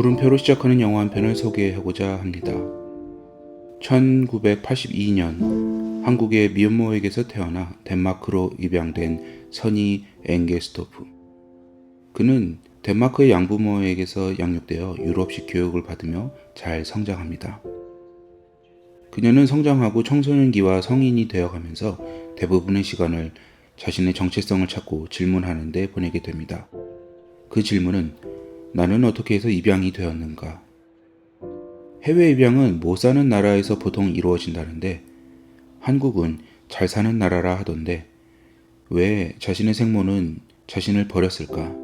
물음표로 시작하는 영화 한 편을 소개하고자 합니다. 1982년 한국의 미혼모에게서 태어나 덴마크로 입양된 선이 엥겔스토프. 그는 덴마크의 양부모에게서 양육되어 유럽식 교육을 받으며 잘 성장합니다. 그녀는 성장하고 청소년기와 성인이 되어가면서 대부분의 시간을 자신의 정체성을 찾고 질문하는 데 보내게 됩니다. 그 질문은 나는 어떻게 해서 입양이 되었는가? 해외 입양은 못 사는 나라에서 보통 이루어진다는데 한국은 잘 사는 나라라 하던데 왜 자신의 생모는 자신을 버렸을까?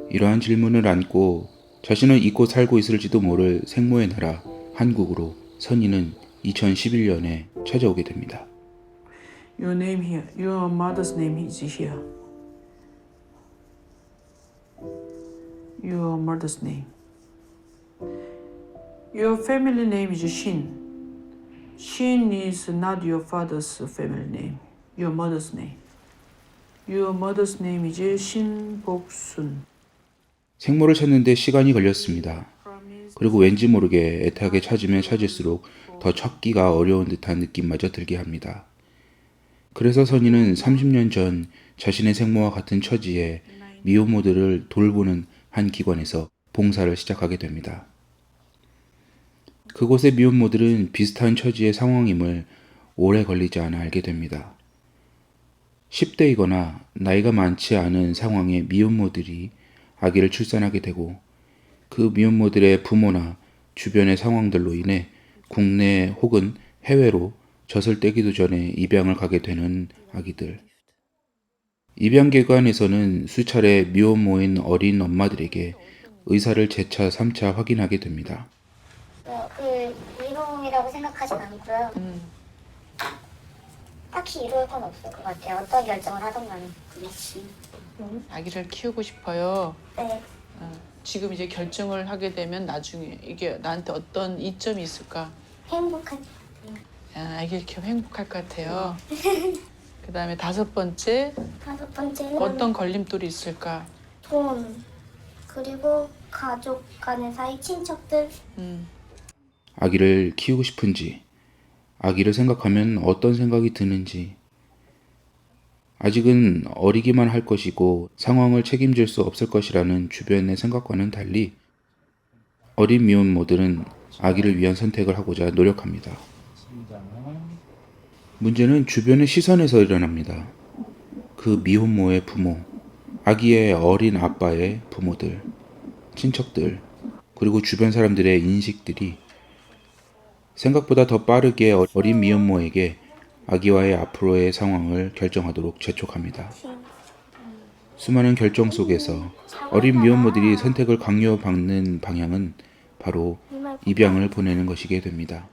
이러한 질문을 안고 자신을 잊고 살고 있을지도 모를 생모의 나라 한국으로 선희는 2011년에 찾아오게 됩니다. Your name here. Your mother's name is here. Your mother's name. Your family name is Shin. Shin is not your father's family name. Your mother's name. Your mother's name is 신복순. 생모를 찾는데 시간이 걸렸습니다. 그리고 왠지 모르게 애타게 찾으면 찾을수록 더 찾기가 어려운 듯한 느낌마저 들게 합니다. 그래서 선희는 30년 전 자신의 생모와 같은 처지의 미혼모들을 돌보는 한 기관에서 봉사를 시작하게 됩니다. 그곳의 미혼모들은 비슷한 처지의 상황임을 오래 걸리지 않아 알게 됩니다. 10대이거나 나이가 많지 않은 상황의 미혼모들이 아기를 출산하게 되고 그 미혼모들의 부모나 주변의 상황들로 인해 국내 혹은 해외로 젖을 떼기도 전에 입양을 가게 되는 아기들. 입양기관에서는 수차례 미혼모인 어린 엄마들에게 의사를 재차 3차 확인하게 됩니다. 미혼이라고 생각하진 않고요. 딱히 이룰 건 없을 것 같아요. 어떤 결정을 하든 간에. 아기를 키우고 싶어요. 네. 지금 이제 결정을 하게 되면 나중에 이게 나한테 어떤 이점이 있을까? 행복한. 아기를 키우면 행복할 것 같아요. 그 다음에 다섯 번째는 다섯 번째는 어떤 걸림돌이 있을까? 돈. 그리고 가족 간의 사이, 친척들. 아기를 키우고 싶은지, 아기를 생각하면 어떤 생각이 드는지, 아직은 어리기만 할 것이고 상황을 책임질 수 없을 것이라는 주변의 생각과는 달리 어린 미혼모들은 아기를 위한 선택을 하고자 노력합니다. 문제는 주변의 시선에서 일어납니다. 그 미혼모의 부모, 아기의 어린 아빠의 부모들, 친척들, 그리고 주변 사람들의 인식들이 생각보다 더 빠르게 어린 미혼모에게 아기와의 앞으로의 상황을 결정하도록 재촉합니다. 수많은 결정 속에서 어린 미혼모들이 선택을 강요받는 방향은 바로 입양을 보내는 것이게 됩니다.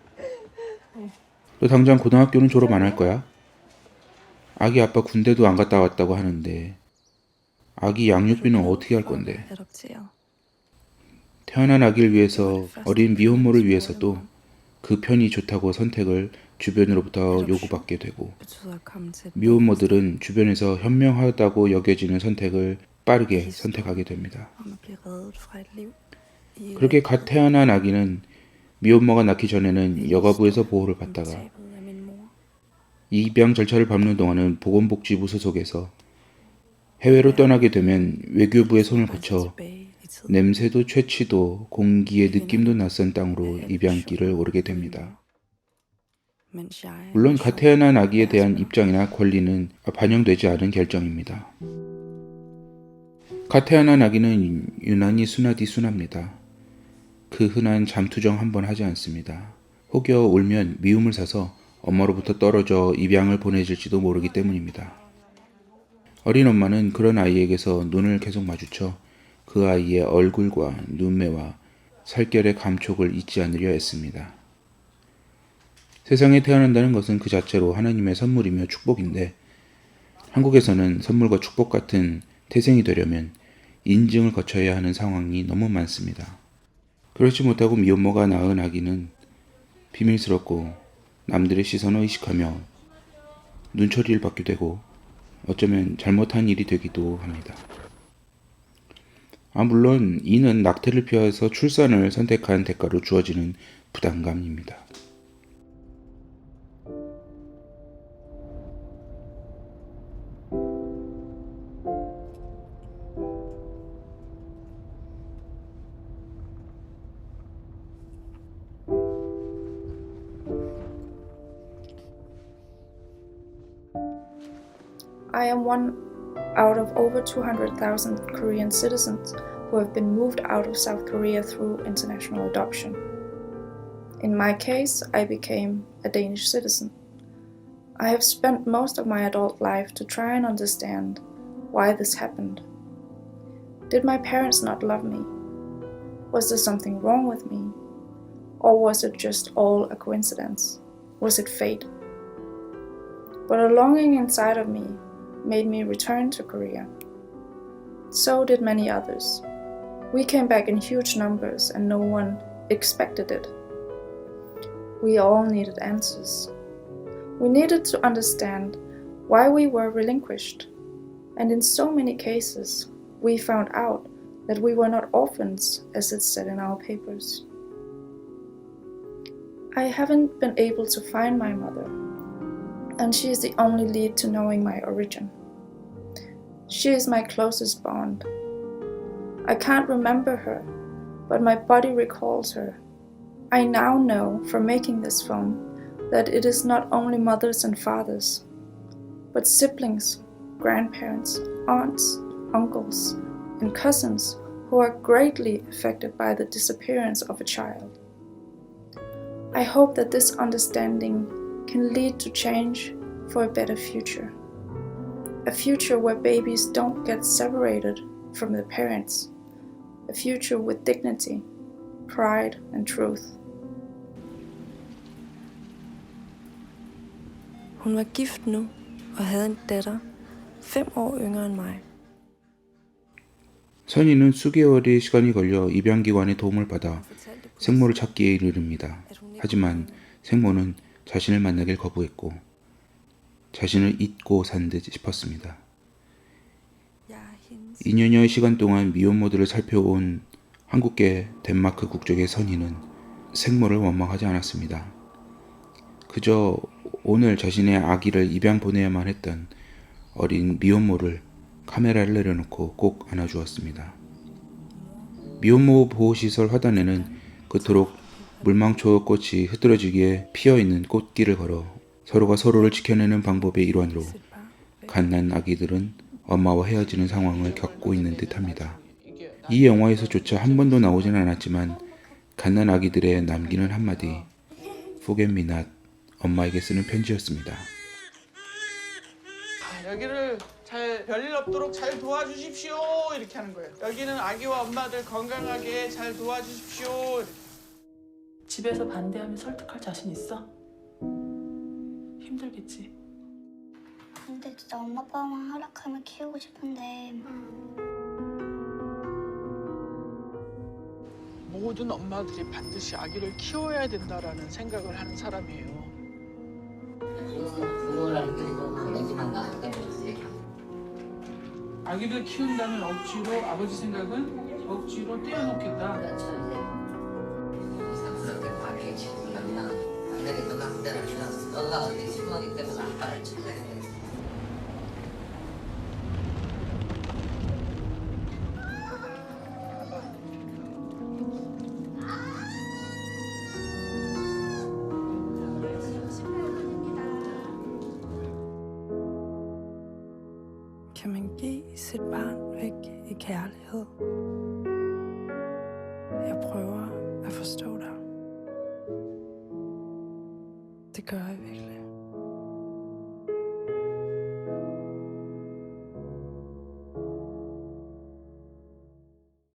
너 당장 고등학교는 졸업 안 할 거야? 아기 아빠 군대도 안 갔다 왔다고 하는데 아기 양육비는 어떻게 할 건데? 태어난 아기를 위해서 어린 미혼모를 위해서도 그 편이 좋다고 선택을 주변으로부터 요구받게 되고 미혼모들은 주변에서 현명하다고 여겨지는 선택을 빠르게 선택하게 됩니다. 그렇게 갓 태어난 아기는 미혼모가 낳기 전에는 여가부에서 보호를 받다가 입양 절차를 밟는 동안은 보건복지부 소속에서 해외로 떠나게 되면 외교부의 손을 거쳐 냄새도 채취도 공기의 느낌도 낯선 땅으로 입양길을 오르게 됩니다. 물론 갓 태어난 아기에 대한 입장이나 권리는 반영되지 않은 결정입니다. 갓 태어난 아기는 유난히 순하디 순합니다. 그 흔한 잠투정 한 번 하지 않습니다. 혹여 울면 미움을 사서 엄마로부터 떨어져 입양을 보내질지도 모르기 때문입니다. 어린 엄마는 그런 아이에게서 눈을 계속 마주쳐 그 아이의 얼굴과 눈매와 살결의 감촉을 잊지 않으려 애씁니다. 세상에 태어난다는 것은 그 자체로 하나님의 선물이며 축복인데 한국에서는 선물과 축복 같은 태생이 되려면 인증을 거쳐야 하는 상황이 너무 많습니다. 그렇지 못하고 미혼모가 낳은 아기는 비밀스럽고 남들의 시선을 의식하며 눈초리를 받게 되고 어쩌면 잘못한 일이 되기도 합니다. 물론 이는 낙태를 피해서 출산을 선택한 대가로 주어지는 부담감입니다. I am one out of over 200,000 Korean citizens who have been moved out of South Korea through international adoption. In my case, I became a Danish citizen. I have spent most of my adult life to try and understand why this happened. Did my parents not love me? Was there something wrong with me? Or was it just all a coincidence? Was it fate? But a longing inside of me made me return to Korea. So did many others. We came back in huge numbers and no one expected it. We all needed answers. We needed to understand why we were relinquished. And in so many cases, we found out that we were not orphans as it said in our papers. I haven't been able to find my mother, and she is the only lead to knowing my origin. She is my closest bond. I can't remember her, but my body recalls her. I now know from making this film that it is not only mothers and fathers, but siblings, grandparents, aunts, uncles, and cousins who are greatly affected by the disappearance of a child. I hope that this understanding can lead to change for a better future. A future where babies don't get separated from their parents. A future with dignity, pride, and truth. Hun var gift nu og havde en datter 5 år yngre end mig. 선희는 수개월의 시간이 걸려 입양기관의 도움을 받아 생모를 찾기에 이르릅니다. 하지만 생모는 자신을 만나길 거부했고 자신을 잊고 산 듯 싶었습니다. 2년여의 시간 동안 미혼모들을 살펴온 한국계 덴마크 국적의 선희는 생모를 원망하지 않았습니다. 그저 오늘 자신의 아기를 입양 보내야만 했던 어린 미혼모를 카메라를 내려놓고 꼭 안아주었습니다. 미혼모 보호시설 화단에는 그토록 물망초 꽃이 흐드러지게 피어있는 꽃길을 걸어 서로가 서로를 지켜내는 방법의 일환으로 갓난 아기들은 엄마와 헤어지는 상황을 겪고 있는 듯합니다. 이 영화에서조차 한 번도 나오진 않았지만 갓난 아기들의 남기는 한마디 Forget me not 엄마에게 쓰는 편지였습니다. 여기를 잘 별일 없도록 잘 도와주십시오 이렇게 하는 거예요. 여기는 아기와 엄마들 건강하게 잘 도와주십시오. 집에서 반대하면 설득할 자신 있어? 힘들겠지. 근데 진짜 엄마 아빠만 허락하면 키우고 싶은데 모든 엄마들이 반드시 아기를 키워야 된다라는 생각을 하는 사람이에요. 아기를 키운다면 억지로 아버지 생각은 억지로 떼어놓겠다. Kan man give sit barn væk i kærlighed? Jeg prøver at forstå dig. Det gør jeg virkelig.